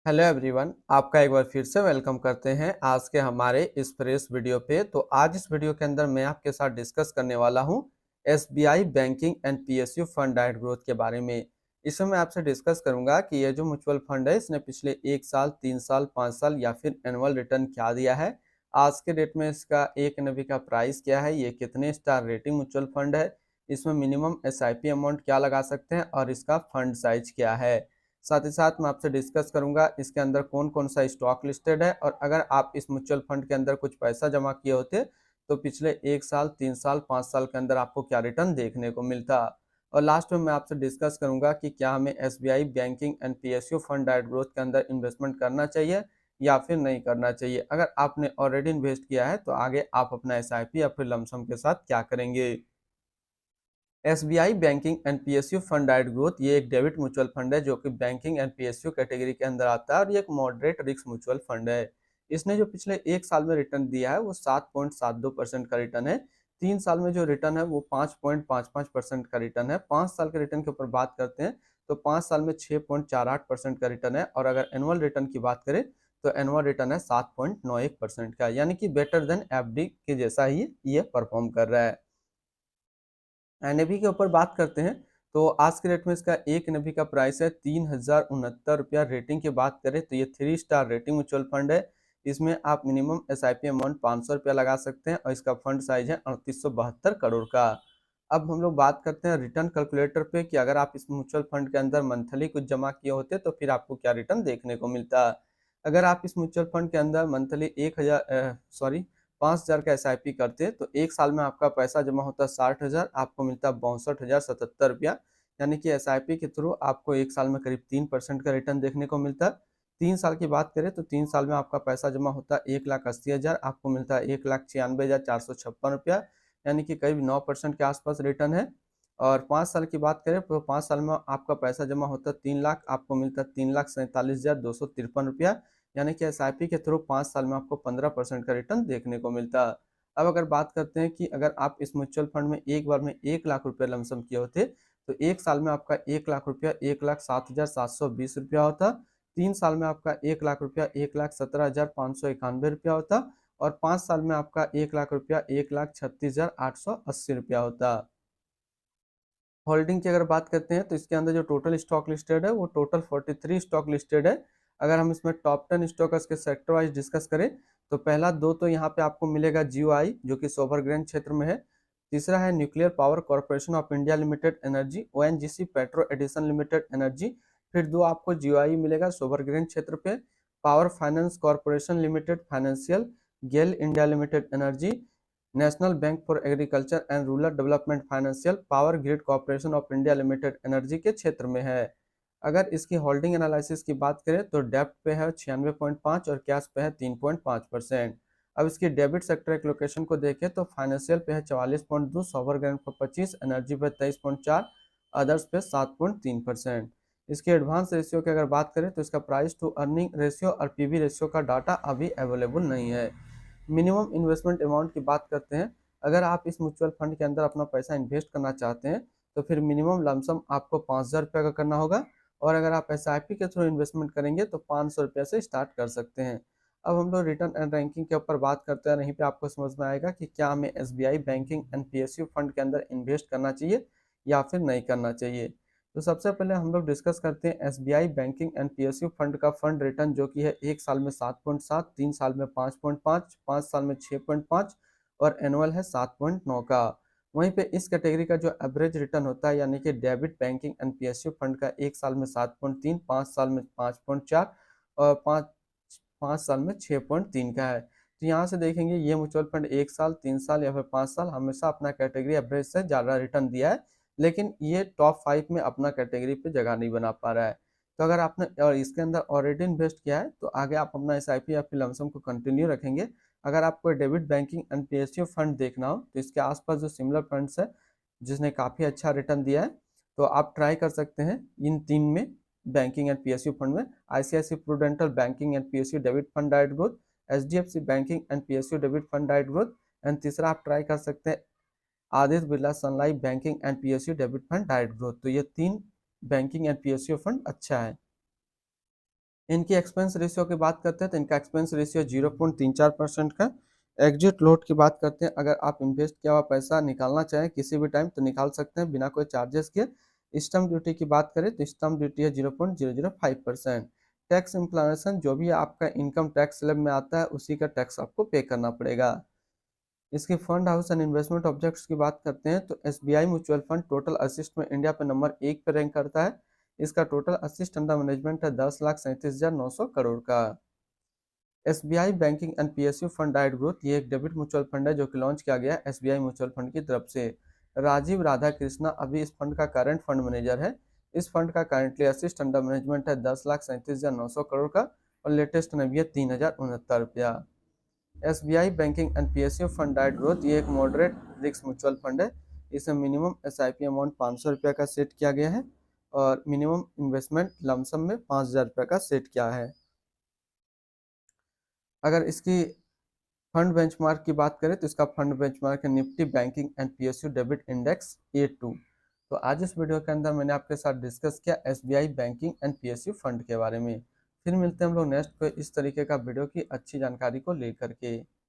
Hello everyone, आपका एक बार फिर से वेलकम करते हैं आज के हमारे इस फ्रेश वीडियो पे। तो आज इस वीडियो के अंदर मैं आपके साथ डिस्कस करने वाला हूं SBI banking and PSU fund diet growth के बारे में। इसमें मैं आपसे डिस्कस करूंगा कि ये जो म्यूचुअल फंड है इसने पिछले 1 साल, 3 साल, 5 साल या फिर एनुअल रिटर्न क्या दिया है, आज के डेट में इसका एक एनएवी का प्राइस क्या है, ये कितने स्टार रेटिंग म्यूचुअल फंड है, इसमें मिनिमम एसआईपी अमाउंट क्या लगा सकते हैं और इसका फंड साइज क्या है। साथ ही साथ मैं आपसे डिस्कस करूंगा इसके अंदर कौन कौन सा स्टॉक लिस्टेड है और अगर आप इस म्यूचुअल फंड के अंदर कुछ पैसा जमा किए होते तो पिछले 1 साल, 3 साल, 5 साल के अंदर आपको क्या रिटर्न देखने को मिलता। और लास्ट में मैं आपसे डिस्कस करूंगा कि क्या हमें SBI banking and PSU fund diet growth के अंदर इन्वेस्टमेंट करना चाहिए या फिर नहीं करना चाहिए। अगर आपने ऑलरेडी इन्वेस्ट किया है तो आगे आप अपना एसआईपी या फिर लमसम के साथ क्या करेंगे। SBI banking and PSU fund diet growth ये एक डेबिट म्यूचुअल फंड है जो कि बैंकिंग एंड पीएसयू कैटेगरी के अंदर आता है और ये एक मॉडरेट रिस्क म्यूचुअल फंड है। इसने जो पिछले 1 साल में रिटर्न दिया है वो 7.72% का रिटर्न है। 3 साल में जो रिटर्न है वो 5.55% का रिटर्न है। 5 साल के रिटर्न के ऊपर बात करते हैं तो 5 साल में 6.48% का रिटर्न है और अगर एनुअल रिटर्न की बात करें तो एनुअल रिटर्न है 7.91% का, यानी कि बेटर देन एफडी के जैसा ही ये परफॉर्म कर रहा है। एनएवी के ऊपर बात करते हैं तो आज के रेट में इसका एक एनएवी का प्राइस है 3069 रुपया। रेटिंग की बात करें तो ये 3 स्टार रेटिंग म्यूचुअल फंड है। इसमें आप मिनिमम एसआईपी अमाउंट 500 रुपया लगा सकते हैं और इसका फंड साइज है 3872 करोड़ का। अब हम लोग बात करते हैं रिटर्न कैलकुलेटर पे कि अगर आप इस म्यूचुअल फंड के अंदर मंथली कुछ जमा किए होते तो फिर आपको क्या रिटर्न देखने को मिलता। अगर आप इस म्यूचुअल फंड के अंदर मंथली 5,000 का एसआईपी करते तो 1 साल में आपका पैसा जमा होता 60,000, आपको मिलता 62,077 रुपया। यानी कि एसआईपी के थ्रू आपको 1 साल में करीब 3% का रिटर्न देखने को मिलता। 3 साल की बात करें तो 3 साल में आपका पैसा जमा होता 1,80,000, आपको मिलता 1,96,456 रुपया, यानी कि करीब 9% के आसपास रिटर्न है। और 5 साल की बात करें तो 5 साल में आपका पैसा जमा होता 3 लाख, आपको मिलता 3,47,253 रुपया, यानी कि एसआईपी के थ्रू 5 साल में आपको 15% का रिटर्न देखने को मिलता। अब अगर बात करते हैं कि अगर आप इस म्यूचुअल फंड में एक बार में 1 लाख रुपया लमसम किए होते तो 1 साल में आपका 1 लाख रुपया 1,07,720 रुपया होता। 3 साल में आपका 1 लाख रुपया 1,17,591 रुपया होता और 5 साल में आपका 1 लाख रुपया 1,36,880 रुपया होता। होल्डिंग की अगर बात करते हैं तो इसके अंदर जो टोटल स्टॉक लिस्टेड है वो टोटल 43 स्टॉक लिस्टेड है। अगर हम इसमें टॉप 10 स्टॉकर्स के सेक्टर वाइज डिस्कस करें तो पहला दो तो यहाँ पे आपको मिलेगा जीओआई जो कि सोवर ग्रेन क्षेत्र में है। तीसरा है nuclear power corporation of India limited energy, ONGC petro addition limited energy. फिर दो आपको जीओआई मिलेगा सोवर ग्रेन क्षेत्र पे। Power finance corporation limited financial, GAIL India limited energy, national bank for agriculture and rural development financial, power grid corporation of India limited energy के क्षेत्र में है। अगर इसकी होल्डिंग एनालिसिस की बात करें तो डेब्ट पे है 96.5 और कैश पे है 3.5%। अब इसकी डेबिट सेक्टर एलोकेशन को देखें तो फाइनेंशियल पे है 44.2, सॉवर ग्रेन पे 25, एनर्जी पे 23.4, अदर्स पे 7.3%। इसके एडवांस रेशियो की अगर बात करें तो इसका प्राइस टू अर्निंग रेशियो और पीबी रेशियो का डाटा अभी अवेलेबल नहीं है। मिनिमम इन्वेस्टमेंट अमाउंट की बात करते हैं, अगर आप इस म्यूचुअल फंड के अंदर अपना पैसा इन्वेस्ट करना चाहते हैं तो फिर मिनिमम लमसम आपको 5,000 रुपये का करना होगा और अगर आप एसआईपी के थ्रू इन्वेस्टमेंट करेंगे तो 500 रुपये से स्टार्ट कर सकते हैं। अब हम लोग रिटर्न एंड रैंकिंग के ऊपर बात करते हैं, यहीं पे आपको समझ में आएगा कि क्या हमें SBI banking and PSU fund के अंदर इन्वेस्ट करना चाहिए या फिर नहीं करना चाहिए। तो सबसे पहले हम लोग डिस्कस करते हैं SBI banking and PSU fund का फंड रिटर्न जो कि है 1 साल में 7.7, 3 साल में 5.5, 5 साल में 6.5 और एनुअल है 7.9 का। वहीं पे इस कैटेगरी का जो एवरेज रिटर्न होता है यानी कि debit banking and PSU fund का 1 साल में 7.3, 5 साल में 5.4 और 5 साल में 6.3 का है। तो यहाँ से देखेंगे ये म्यूचुअल फंड 1 साल, 3 साल या फिर 5 साल हमेशा अपना कैटेगरी एवरेज से ज़्यादा रिटर्न दिया है, लेकिन ये टॉप 5 में अपना कैटेगरी पे जगह नहीं बना पा रहा है। तो अगर आपने और इसके अंदर ऑलरेडी इन्वेस्ट किया है तो आगे आप अपना एसआईपी या फिर लमसम को कंटिन्यू रखेंगे। अगर आपको debit banking and PSU fund देखना हो तो इसके आसपास जो सिमिलर फंड्स है जिसने काफ़ी अच्छा रिटर्न दिया है तो आप ट्राई कर सकते हैं इन तीन में, बैंकिंग एंड पीएसयू फंड में ICIC Prudential banking and PSU debit fund diet growth, HDFC banking and PSU debit fund diet growth and तीसरा आप ट्राई कर सकते हैं आदित्य बिरला सन life banking and PSU debit fund diet growth. तो ये तीन banking and PSU fund अच्छा है। इनकी एक्सपेंस रेशियो की बात करते हैं तो इनका एक्सपेंस रेशियो 0.34% का। एग्जिट लोड की बात करते हैं, अगर आप इन्वेस्ट किया हुआ पैसा निकालना चाहें किसी भी टाइम तो निकाल सकते हैं बिना कोई चार्जेस के। स्टम्प ड्यूटी की बात करें तो स्टम्प ड्यूटी है 0.005%। टैक्स इम्प्लानेशन, जो भी आपका इनकम टैक्स स्लैब में आता है उसी का टैक्स आपको पे करना पड़ेगा। इसके fund house and investment objects की बात करते हैं तो SBI mutual fund total assist में इंडिया पे नंबर 1 पे रैंक करता है। इसका टोटल असिस्ट अंडर मैनेजमेंट है 10,37,900 करोड़ का। SBI banking and PSU fund diet growth, ये एक डेबिट म्यूचुअल फंड है जो कि लॉन्च किया गया है एसबीआई म्यूचुअल फंड की तरफ से। राजीव राधा कृष्णा अभी इस फंड का करंट फंड मैनेजर है। इस फंड का करंटली असिस्ट अंडर मैनेजमेंट है 10,37,900 करोड़ का और लेटेस्ट में भी है 3,069 रुपया। SBI banking and PSU fund diet growth, ये एक मॉडरेट रिस्क म्यूचुअल फंड है। इसमें मिनिमम एसआईपी अमाउंट 500 रुपया का सेट किया गया है और मिनिमम इन्वेस्टमेंट लमसम में 5,000 रुपया का सेट किया है। अगर इसकी फंड बेंचमार्क की बात करें तो इसका फंड बेंचमार्क है Nifty banking and PSU debit index A2। तो आज इस वीडियो के अंदर मैंने आपके साथ डिस्कस किया SBI banking and PSU fund के बारे में। फिर मिलते हैं हम लोग नेक्स्ट पे इस तरीके का वीडियो की अच्छी जानकारी को लेकर के।